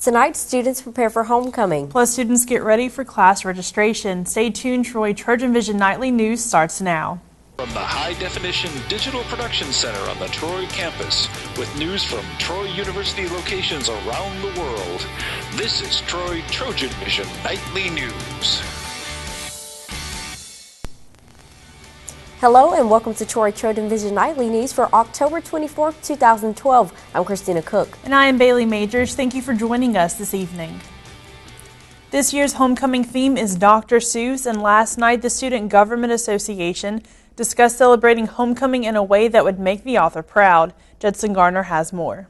Tonight, students prepare for homecoming. Plus, students get ready for class registration. Stay tuned, Troy. TrojanVision Nightly News starts now. From the high-definition digital production center on the Troy campus, with news from Troy University locations around the world, this is Troy TrojanVision Nightly News. Hello and welcome to Troy TrojanVision Nightly News for October 24th, 2012. I'm Christina Cook. And I am Bailey Majors. Thank you for joining us this evening. This year's homecoming theme is Dr. Seuss, and last night the Student Government Association discussed celebrating homecoming in a way that would make the author proud. Judson Garner has more.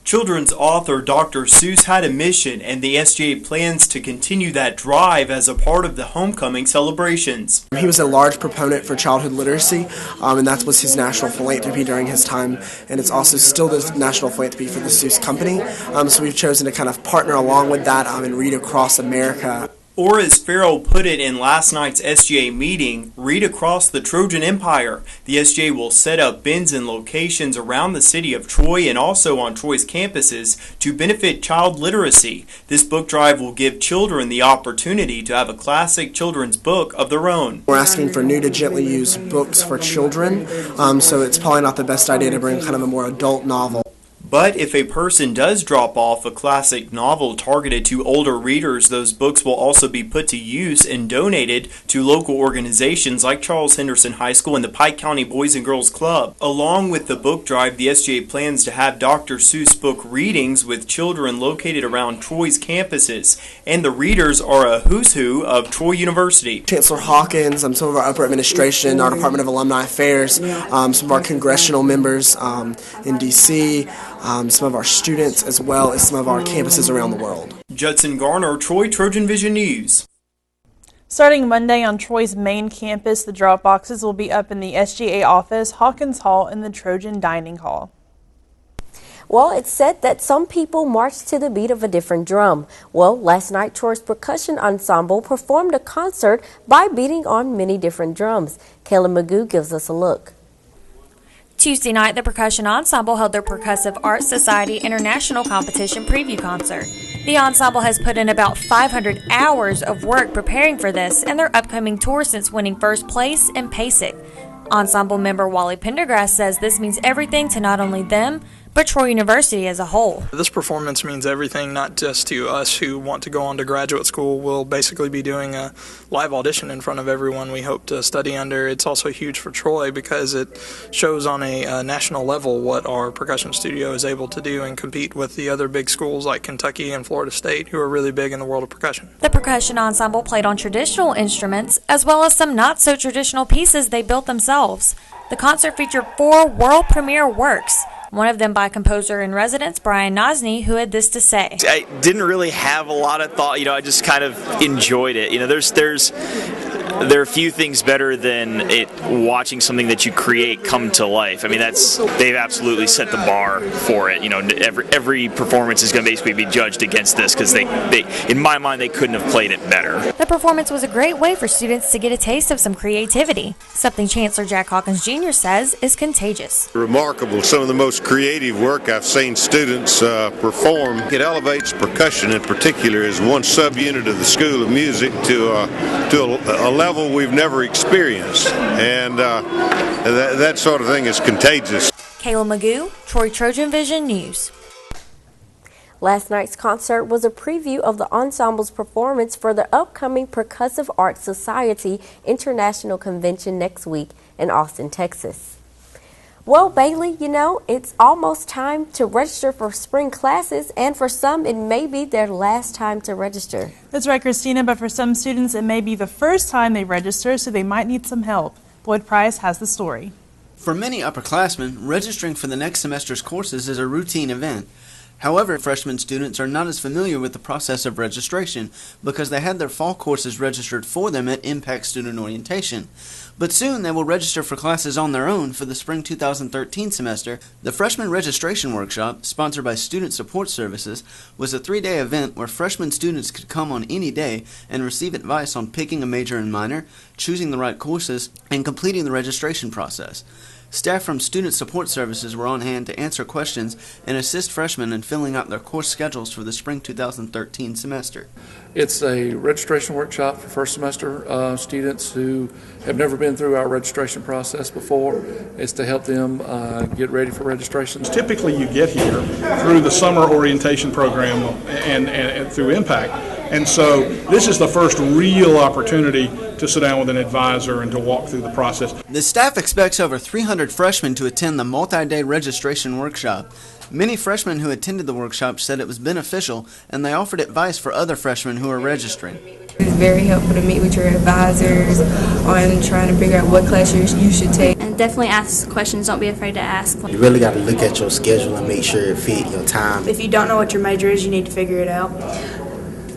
Children's author Dr. Seuss had a mission, and the SGA plans to continue that drive as a part of the homecoming celebrations. He was a large proponent for childhood literacy, and that was his national philanthropy during his time, and it's also still the national philanthropy for the Seuss Company. So we've chosen to kind of partner along with that and read across America. Or as Farrell put it in last night's SGA meeting, read across the Trojan Empire. The SGA will set up bins and locations around the city of Troy and also on Troy's campuses to benefit child literacy. This book drive will give children the opportunity to have a classic children's book of their own. We're asking for new to gently used books for children, so it's probably not the best idea to bring kind of a more adult novel. But if a person does drop off a classic novel targeted to older readers, those books will also be put to use and donated to local organizations like Charles Henderson High School and the Pike County Boys and Girls Club. Along with the book drive, the SGA plans to have Dr. Seuss book readings with children located around Troy's campuses. And the readers are a who's who of Troy University. Chancellor Hawkins, some of our upper administration, our Department of Alumni Affairs, some of our congressional members in D.C., some of our students, as well as some of our campuses around the world. Judson Garner, Troy TrojanVision News. Starting Monday on Troy's main campus, the drop boxes will be up in the SGA office, Hawkins Hall, and the Trojan Dining Hall. Well, it's said that some people march to the beat of a different drum. Well, last night, Troy's percussion ensemble performed a concert by beating on many different drums. Kayla Magoo gives us a look. Tuesday night, the percussion ensemble held their Percussive Arts Society International Competition preview concert. The ensemble has put in about 500 hours of work preparing for this and their upcoming tour since winning first place in PASIC. Ensemble member Wally Pendergrass says this means everything to not only them, but Troy University as a whole. This performance means everything, not just to us who want to go on to graduate school. We'll basically be doing a live audition in front of everyone we hope to study under. It's also huge for Troy because it shows on a national level what our percussion studio is able to do and compete with the other big schools like Kentucky and Florida State, who are really big in the world of percussion. The percussion ensemble played on traditional instruments as well as some not-so-traditional pieces they built themselves. The concert featured 4 world premiere works, one of them by composer-in-residence Brian Nosny, who had this to say. I didn't really have a lot of thought, I just kind of enjoyed it. There are few things better than watching something that you create come to life. I mean, they've absolutely set the bar for it. Every performance is going to basically be judged against this because they, in my mind, they couldn't have played it better. The performance was a great way for students to get a taste of some creativity, something Chancellor Jack Hawkins Jr. says is contagious. Remarkable, some of the most creative work I've seen students perform. It elevates percussion in particular as one subunit of the School of Music to a level we've never experienced, and that sort of thing is contagious. Kayla Magoo, Troy TrojanVision News. Last night's concert was a preview of the ensemble's performance for the upcoming Percussive Arts Society International Convention next week in Austin, Texas. Well, Bailey, it's almost time to register for spring classes, and for some, it may be their last time to register. That's right, Christina, but for some students, it may be the first time they register, so they might need some help. Boyd Price has the story. For many upperclassmen, registering for the next semester's courses is a routine event. However, freshman students are not as familiar with the process of registration because they had their fall courses registered for them at Impact Student Orientation. But soon they will register for classes on their own for the spring 2013 semester. The Freshman Registration Workshop, sponsored by Student Support Services, was a 3-day event where freshman students could come on any day and receive advice on picking a major and minor, choosing the right courses, and completing the registration process. Staff from Student Support Services were on hand to answer questions and assist freshmen in filling out their course schedules for the spring 2013 semester. It's a registration workshop for first semester students who have never been through our registration process before. It's to help them get ready for registrations. Typically you get here through the summer orientation program and through Impact. And so this is the first real opportunity to sit down with an advisor and to walk through the process. The staff expects over 300 freshmen to attend the multi-day registration workshop. Many freshmen who attended the workshop said it was beneficial, and they offered advice for other freshmen who are registering. It's very helpful to meet with your advisors on trying to figure out what class you should take. And definitely ask questions. Don't be afraid to ask. You really got to look at your schedule and make sure it fit your time. If you don't know what your major is, you need to figure it out,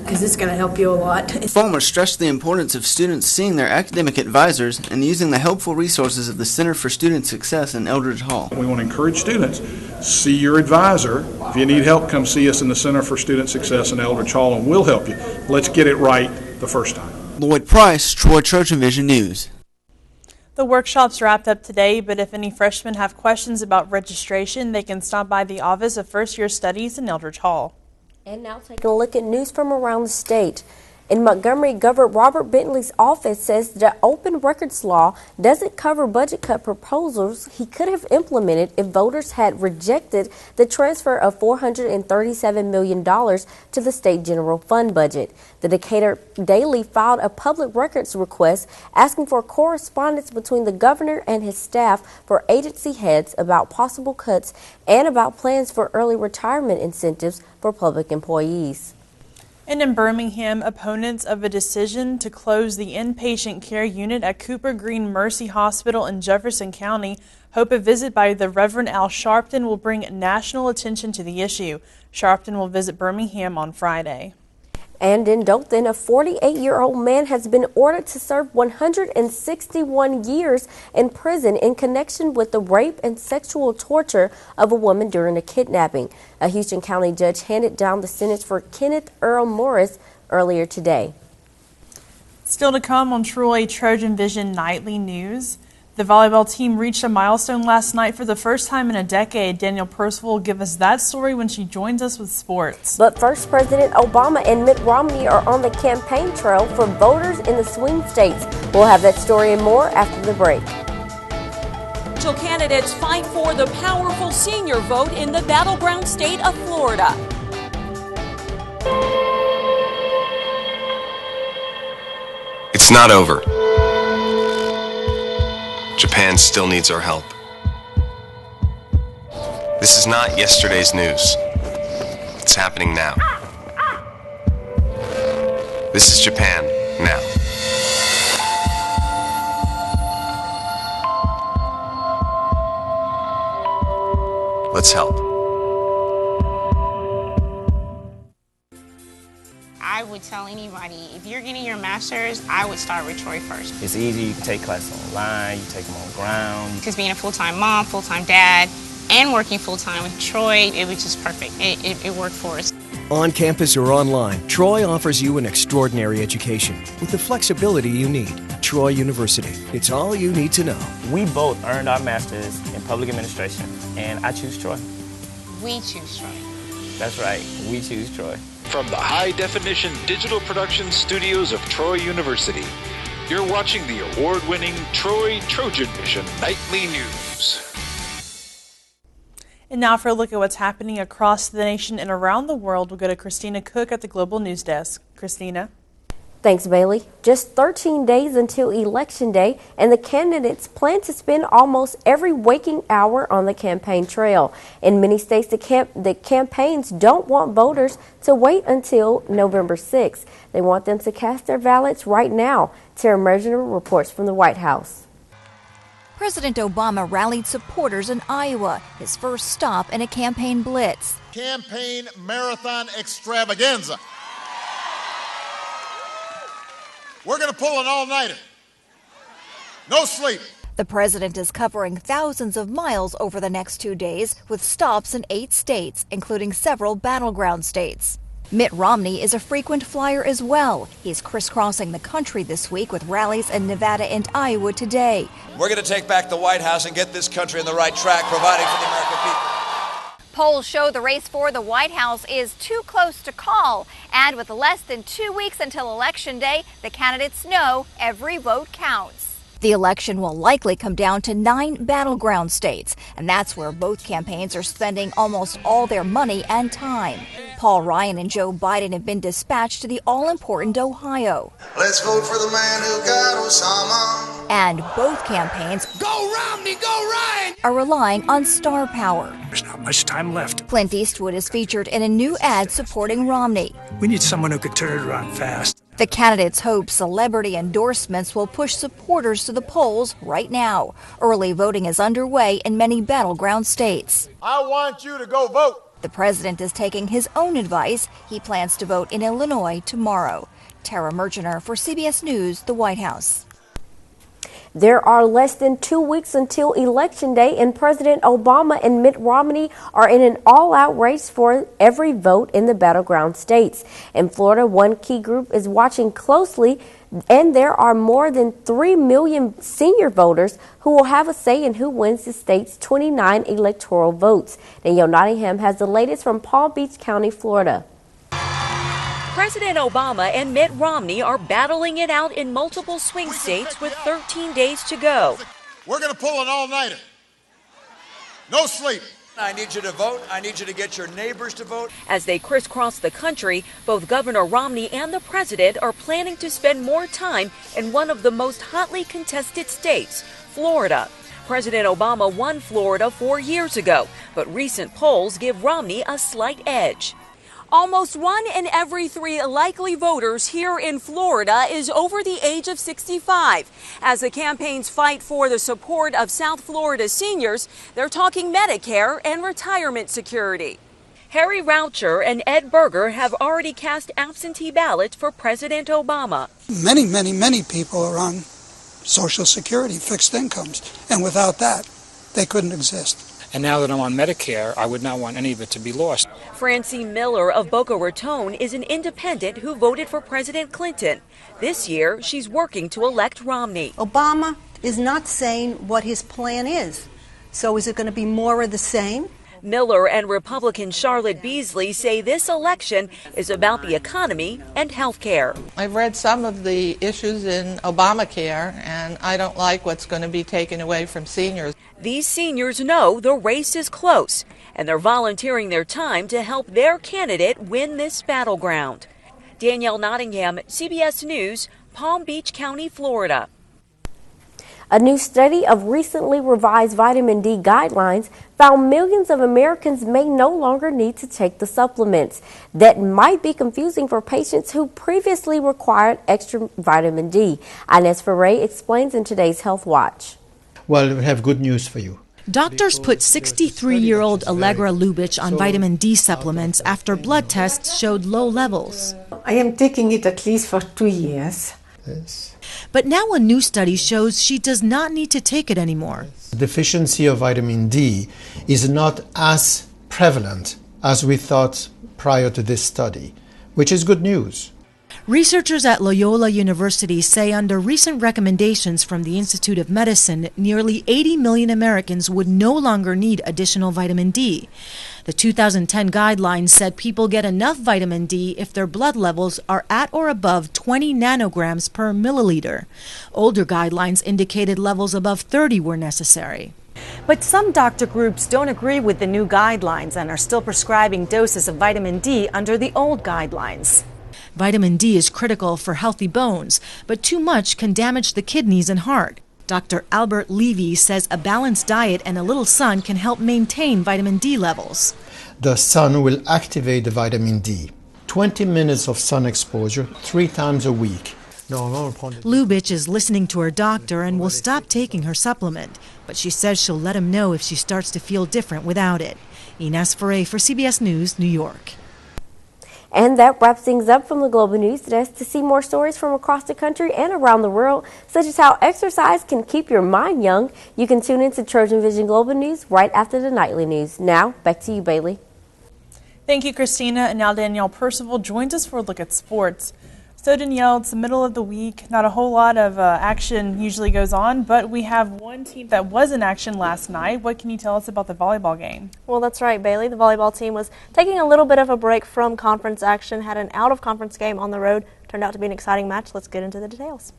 because it's going to help you a lot. Fulmer stressed the importance of students seeing their academic advisors and using the helpful resources of the Center for Student Success in Eldridge Hall. We want to encourage students, see your advisor. If you need help, come see us in the Center for Student Success in Eldridge Hall and we'll help you. Let's get it right the first time. Lloyd Price, Troy TrojanVision News. The workshop's wrapped up today, but if any freshmen have questions about registration, they can stop by the Office of First Year Studies in Eldridge Hall. And now taking a look at news from around the state. In Montgomery, Governor Robert Bentley's office says that open records law doesn't cover budget cut proposals he could have implemented if voters had rejected the transfer of $437 million to the state general fund budget. The Decatur Daily filed a public records request asking for correspondence between the governor and his staff for agency heads about possible cuts and about plans for early retirement incentives for public employees. And in Birmingham, opponents of a decision to close the inpatient care unit at Cooper Green Mercy Hospital in Jefferson County hope a visit by the Reverend Al Sharpton will bring national attention to the issue. Sharpton will visit Birmingham on Friday. And in Dothan, a 48-year-old man has been ordered to serve 161 years in prison in connection with the rape and sexual torture of a woman during a kidnapping. A Houston County judge handed down the sentence for Kenneth Earl Morris earlier today. Still to come on Troy TrojanVision Nightly News. The volleyball team reached a milestone last night for the first time in a decade. Danielle Percival will give us that story when she joins us with sports. But first, President Obama and Mitt Romney are on the campaign trail for voters in the swing states. We'll have that story and more after the break. Candidates fight for the powerful senior vote in the battleground state of Florida. It's not over. Japan still needs our help. This is not yesterday's news. It's happening now. This is Japan now. Let's help. I would tell anybody, if you're getting your master's, I would start with Troy first. It's easy. You can take classes online, you take them on ground. Because being a full-time mom, full-time dad, and working full-time with Troy, it was just perfect. It worked for us. On campus or online, Troy offers you an extraordinary education with the flexibility you need. Troy University. It's all you need to know. We both earned our masters in public administration, and I choose Troy. We choose Troy. That's right. We choose Troy. From the high-definition digital production studios of Troy University, you're watching the award-winning Troy TrojanVision Nightly News. And now for a look at what's happening across the nation and around the world, we'll go to Christina Cook at the Global News Desk. Christina. Thanks, Bailey. Just 13 days until Election Day, and the candidates plan to spend almost every waking hour on the campaign trail. In many states, the campaigns don't want voters to wait until November 6th. They want them to cast their ballots right now. Tara Mergener reports from the White House. President Obama rallied supporters in Iowa, his first stop in a campaign blitz. Campaign marathon extravaganza. We're going to pull an all-nighter. No sleep. The president is covering thousands of miles over the next 2 days with stops in 8 states, including several battleground states. Mitt Romney is a frequent flyer as well. He's crisscrossing the country this week with rallies in Nevada and Iowa today. We're going to take back the White House and get this country on the right track, providing for the American people. Polls show the race for the White House is too close to call. And with less than 2 weeks until Election Day, the candidates know every vote counts. The election will likely come down to 9 battleground states, and that's where both campaigns are spending almost all their money and time. Paul Ryan and Joe Biden have been dispatched to the all-important Ohio. Let's vote for the man who got Osama. And both campaigns Go Romney, go Ryan! are relying on star power. There's not much time left. Clint Eastwood is featured in a new ad supporting Romney. We need someone who could turn it around fast. The candidates hope celebrity endorsements will push supporters to the polls right now. Early voting is underway in many battleground states. I want you to go vote. The president is taking his own advice. He plans to vote in Illinois tomorrow. Tara Merchiner for CBS News, the White House. There are less than 2 weeks until Election Day, and President Obama and Mitt Romney are in an all-out race for every vote in the battleground states. In Florida, one key group is watching closely, and there are more than 3 million senior voters who will have a say in who wins the state's 29 electoral votes. Danielle Nottingham has the latest from Palm Beach County, Florida. President Obama and Mitt Romney are battling it out in multiple swing states with 13 days to go. We're going to pull an all-nighter. No sleep. I need you to vote. I need you to get your neighbors to vote. As they crisscross the country, both Governor Romney and the president are planning to spend more time in one of the most hotly contested states, Florida. President Obama won Florida 4 years ago, but recent polls give Romney a slight edge. Almost 1 in every 3 likely voters here in Florida is over the age of 65. As the campaigns fight for the support of South Florida seniors, they're talking Medicare and retirement security. Harry Raucher and Ed Berger have already cast absentee ballots for President Obama. Many people are on Social Security, fixed incomes, and without that, they couldn't exist. And now that I'm on Medicare, I would not want any of it to be lost. Francine Miller of Boca Raton is an independent who voted for President Clinton. This year, she's working to elect Romney. Obama is not saying what his plan is. So is it going to be more of the same? Miller and Republican Charlotte Beasley say this election is about the economy and health care. I've read some of the issues in Obamacare, and I don't like what's going to be taken away from seniors. These seniors know the race is close, and they're volunteering their time to help their candidate win this battleground. Danielle Nottingham, CBS News, Palm Beach County, Florida. A new study of recently revised vitamin D guidelines found millions of Americans may no longer need to take the supplements. That might be confusing for patients who previously required extra vitamin D. Inez Ferre explains in today's Health Watch. Well, we have good news for you. Doctors put 63-year-old Allegra Lubitch on vitamin D supplements after blood tests showed low levels. I am taking it at least for 2 years. Yes. But now a new study shows she does not need to take it anymore. Deficiency of vitamin D is not as prevalent as we thought prior to this study, which is good news. Researchers at Loyola University say under recent recommendations from the Institute of Medicine, nearly 80 million Americans would no longer need additional vitamin D. The 2010 guidelines said people get enough vitamin D if their blood levels are at or above 20 nanograms per milliliter. Older guidelines indicated levels above 30 were necessary. But some doctor groups don't agree with the new guidelines and are still prescribing doses of vitamin D under the old guidelines. Vitamin D is critical for healthy bones, but too much can damage the kidneys and heart. Dr. Albert Levy says a balanced diet and a little sun can help maintain vitamin D levels. The sun will activate the vitamin D. 20 minutes of sun exposure 3 times a week. Lubitch is listening to her doctor and will stop taking her supplement, but she says she'll let him know if she starts to feel different without it. Inez Ferre for CBS News, New York. And that wraps things up from the Global News Desk. To see more stories from across the country and around the world, such as how exercise can keep your mind young, you can tune in to Trojan Vision Global News right after the nightly news. Now, back to you, Bailey. Thank you, Christina. And now Danielle Percival joins us for a look at sports. So Danielle, it's the middle of the week. Not a whole lot of action usually goes on, but we have one team that was in action last night. What can you tell us about the volleyball game? Well, that's right, Bailey. The volleyball team was taking a little bit of a break from conference action, had an out-of-conference game on the road. Turned out to be an exciting match. Let's get into the details.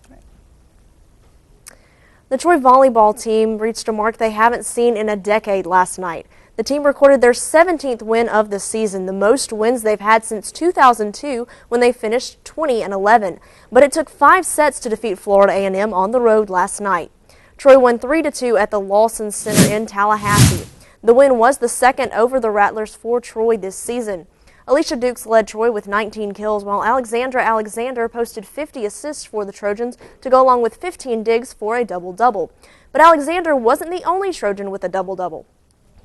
The Troy volleyball team reached a mark they haven't seen in a decade last night. The team recorded their 17th win of the season, the most wins they've had since 2002 when they finished 20-11. But it took 5 sets to defeat Florida A&M on the road last night. Troy won 3-2 at the Lawson Center in Tallahassee. The win was the second over the Rattlers for Troy this season. Alicia Dukes led Troy with 19 kills, while Alexandra Alexander posted 50 assists for the Trojans to go along with 15 digs for a double-double. But Alexander wasn't the only Trojan with a double-double.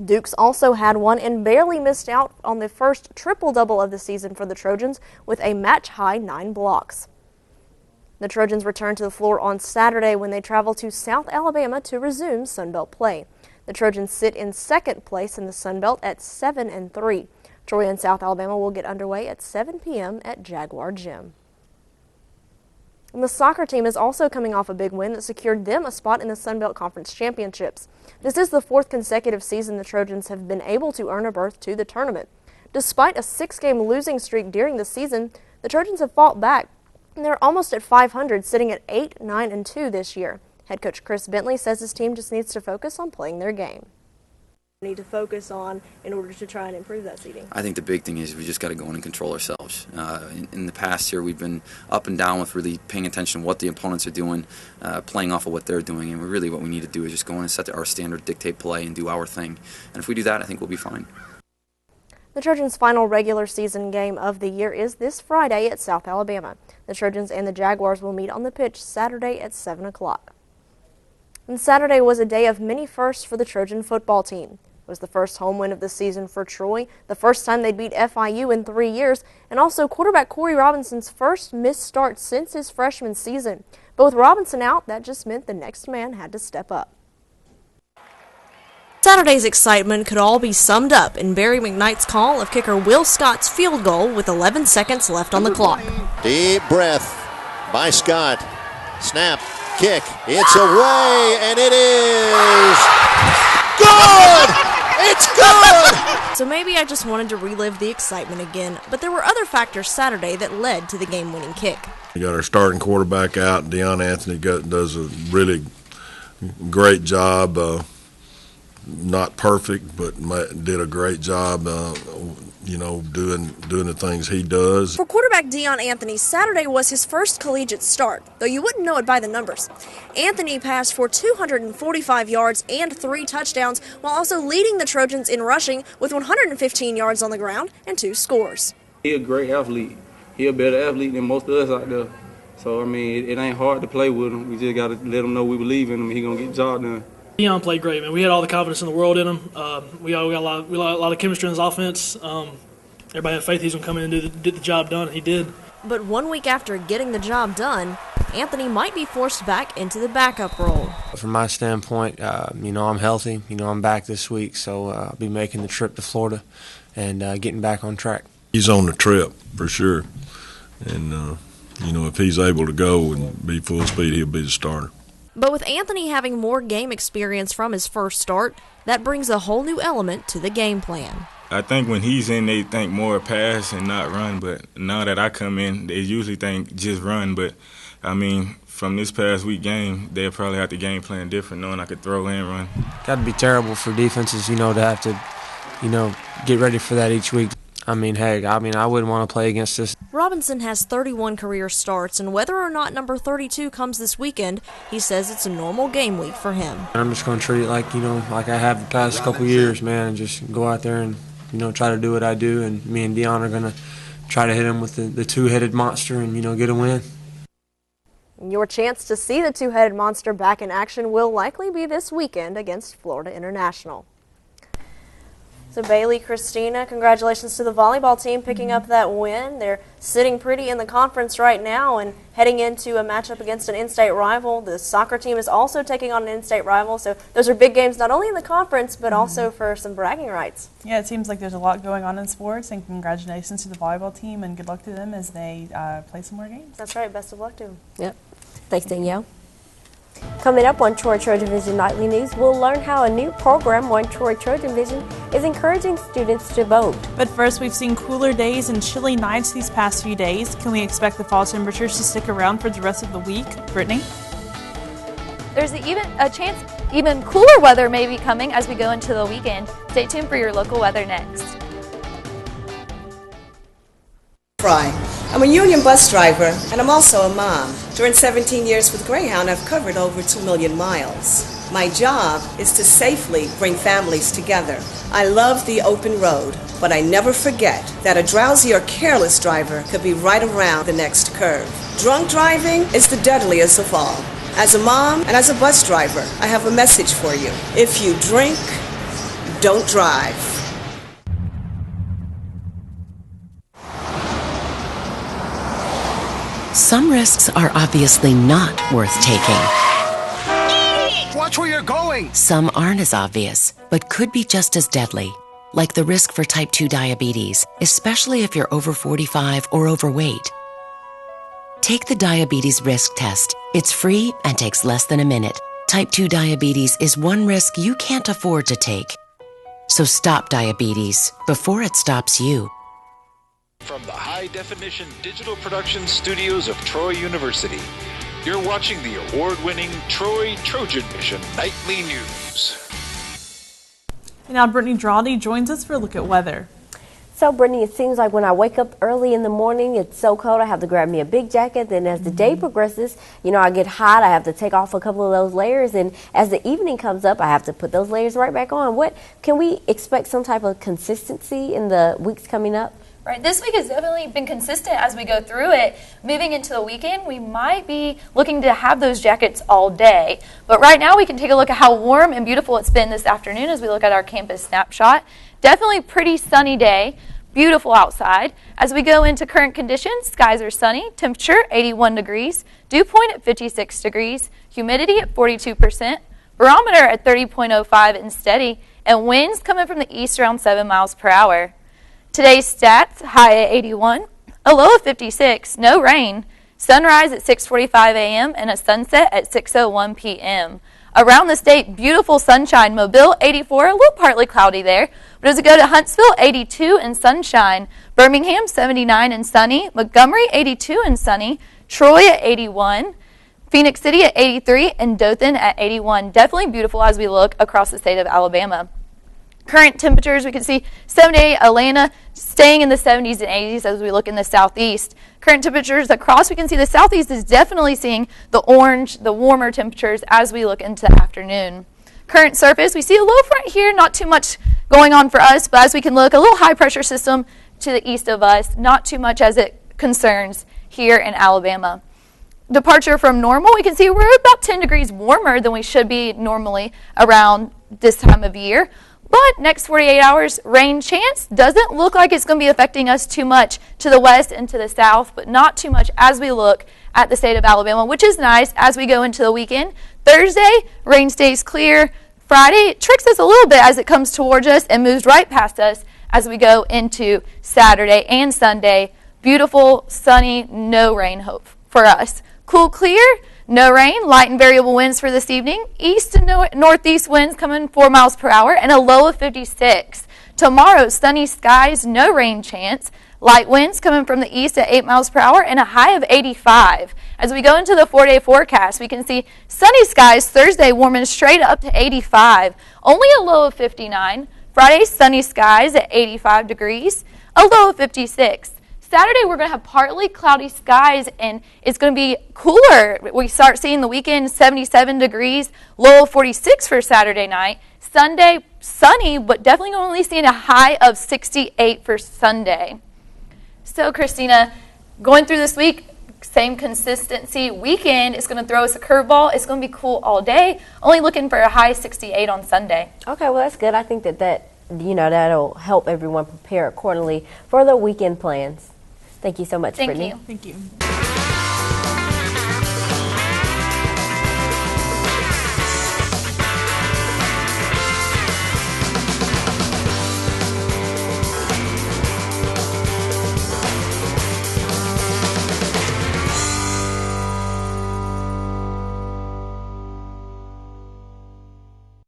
Dukes also had one and barely missed out on the first triple-double of the season for the Trojans with a match-high 9 blocks. The Trojans return to the floor on Saturday when they travel to South Alabama to resume Sunbelt play. The Trojans sit in second place in the Sunbelt at 7-3. Troy and South Alabama will get underway at 7 p.m. at Jaguar Gym. And the soccer team is also coming off a big win that secured them a spot in the Sunbelt Conference Championships. This is the 4th consecutive season the Trojans have been able to earn a berth to the tournament. Despite a 6-game losing streak during the season, the Trojans have fought back, and they're almost at 500, sitting at 8-9-2 this year. Head coach Chris Bentley says his team just needs to focus on playing their game. Need to focus on in order to try and improve that seeding? I think the big thing is we just got to go in and control ourselves. In the past here, we've been up and down with really paying attention to what the opponents are doing, playing off of what they're doing, and really what we need to do is just go in and set our standard, dictate play, and do our thing. And if we do that, I think we'll be fine. The Trojans' final regular season game of the year is this Friday at South Alabama. The Trojans and the Jaguars will meet on the pitch Saturday at 7 o'clock. And Saturday was a day of many firsts for the Trojan football team. It was the first home win of the season for Troy, the first time they'd beat FIU in 3 years, and also quarterback Corey Robinson's first missed start since his freshman season. But with Robinson out, that just meant the next man had to step up. Saturday's excitement could all be summed up in Barry McKnight's call of kicker Will Scott's field goal with 11 seconds left on the clock. Deep breath by Scott. Snap, kick, it's away, and it is good! It's good! So maybe I just wanted to relive the excitement again, but there were other factors Saturday that led to the game-winning kick. We got our starting quarterback out. Deion Anthony does a really great job. Not perfect, but did a great job, doing the things he does. For quarterback Deion Anthony, Saturday was his first collegiate start, though you wouldn't know it by the numbers. Anthony passed for 245 yards and 3 touchdowns, while also leading the Trojans in rushing with 115 yards on the ground and 2 scores. He's a great athlete. He's a better athlete than most of us out there. So, it ain't hard to play with him. We just got to let him know we believe in him. He's going to get the job done. Deion played great, man. We had all the confidence in the world in him. We got a lot of chemistry in his offense. Everybody had faith he's going to come in and do the job done, and he did. But 1 week after getting the job done, Anthony might be forced back into the backup role. From my standpoint, I'm healthy. I'm back this week, so I'll be making the trip to Florida and getting back on track. He's on the trip for sure, and if he's able to go and be full speed, he'll be the starter. But with Anthony having more game experience from his first start, that brings a whole new element to the game plan. I think when he's in, they think more pass and not run. But now that I come in, they usually think just run. But, from this past week game, they'll probably have to game plan different, knowing I could throw and run. Got to be terrible for defenses, to have to, get ready for that each week. I wouldn't want to play against this. Robinson has 31 career starts, and whether or not number 32 comes this weekend, he says it's a normal game week for him. I'm just going to treat it like I have the past couple years, man, and just go out there and, try to do what I do, and me and Deion are going to try to hit him with the two-headed monster and, get a win. Your chance to see the two-headed monster back in action will likely be this weekend against Florida International. So Bailey, Christina, congratulations to the volleyball team picking up that win. They're sitting pretty in the conference right now and heading into a matchup against an in-state rival. The soccer team is also taking on an in-state rival, so those are big games not only in the conference but also for some bragging rights. Yeah, it seems like there's a lot going on in sports, and congratulations to the volleyball team and good luck to them as they play some more games. That's right. Best of luck to them. Yep. Thanks, Danielle. Coming up on TrojanVision Nightly News, we'll learn how a new program on TrojanVision is encouraging students to vote. But first, we've seen cooler days and chilly nights these past few days. Can we expect the fall temperatures to stick around for the rest of the week? Brittany? There's a chance even cooler weather may be coming as we go into the weekend. Stay tuned for your local weather next. I'm a union bus driver, and I'm also a mom. During 17 years with Greyhound, I've covered over 2 million miles. My job is to safely bring families together. I love the open road, but I never forget that a drowsy or careless driver could be right around the next curve. Drunk driving is the deadliest of all. As a mom and as a bus driver, I have a message for you. If you drink, don't drive. Some risks are obviously not worth taking. Watch where you're going! Some aren't as obvious, but could be just as deadly, like the risk for type 2 diabetes, especially if you're over 45 or overweight. Take the diabetes risk test. It's free and takes less than a minute. Type 2 diabetes is one risk you can't afford to take. So stop diabetes before it stops you. From the high-definition digital production studios of Troy University, you're watching the award-winning TrojanVision Nightly News. Now Brittany Drawdy joins us for a look at weather. So, Brittany, it seems like when I wake up early in the morning, it's so cold, I have to grab me a big jacket. Then as the day progresses, I get hot, I have to take off a couple of those layers. And as the evening comes up, I have to put those layers right back on. What can we expect some type of consistency in the weeks coming up? Right, this week has definitely been consistent as we go through it. Moving into the weekend, we might be looking to have those jackets all day. But right now, we can take a look at how warm and beautiful it's been this afternoon as we look at our campus snapshot. Definitely pretty sunny day, beautiful outside. As we go into current conditions, skies are sunny, temperature 81 degrees, dew point at 56 degrees, humidity at 42%, barometer at 30.05 and steady, and winds coming from the east around 7 miles per hour. Today's stats, high at 81, a low of 56, no rain, sunrise at 6:45 a.m. and a sunset at 6:01 p.m. Around the state, beautiful sunshine, Mobile 84, a little partly cloudy there. But as we go to Huntsville, 82 and sunshine, Birmingham 79 and sunny, Montgomery 82 and sunny, Troy at 81, Phoenix City at 83, and Dothan at 81. Definitely beautiful as we look across the state of Alabama. Current temperatures, we can see 78 Atlanta staying in the 70s and 80s as we look in the southeast. Current temperatures across, we can see the southeast is definitely seeing the orange, the warmer temperatures as we look into the afternoon. Current surface, we see a low front here, not too much going on for us, but as we can look, a little high pressure system to the east of us, not too much as it concerns here in Alabama. Departure from normal, we can see we're about 10 degrees warmer than we should be normally around this time of year. But next 48 hours, rain chance doesn't look like it's going to be affecting us too much to the west and to the south, but not too much as we look at the state of Alabama, which is nice as we go into the weekend. Thursday, rain stays clear. Friday, it tricks us a little bit as it comes towards us and moves right past us as we go into Saturday and Sunday. Beautiful, sunny, no rain hope for us. Cool, clear. No rain, light and variable winds for this evening. East and northeast winds coming 4 miles per hour and a low of 56. Tomorrow, sunny skies, no rain chance. Light winds coming from the east at 8 miles per hour and a high of 85. As we go into the 4-day forecast, we can see sunny skies Thursday warming straight up to 85. Only a low of 59. Friday, sunny skies at 85 degrees, a low of 56. Saturday, we're going to have partly cloudy skies, and it's going to be cooler. We start seeing the weekend 77 degrees, low of 46 for Saturday night. Sunday, sunny, but definitely only seeing a high of 68 for Sunday. So, Christina, going through this week, same consistency. Weekend is going to throw us a curveball. It's going to be cool all day, only looking for a high 68 on Sunday. Okay, well, that's good. I think that that'll help everyone prepare accordingly for the weekend plans. Thank you so much, Thank Brittany. you. Thank you.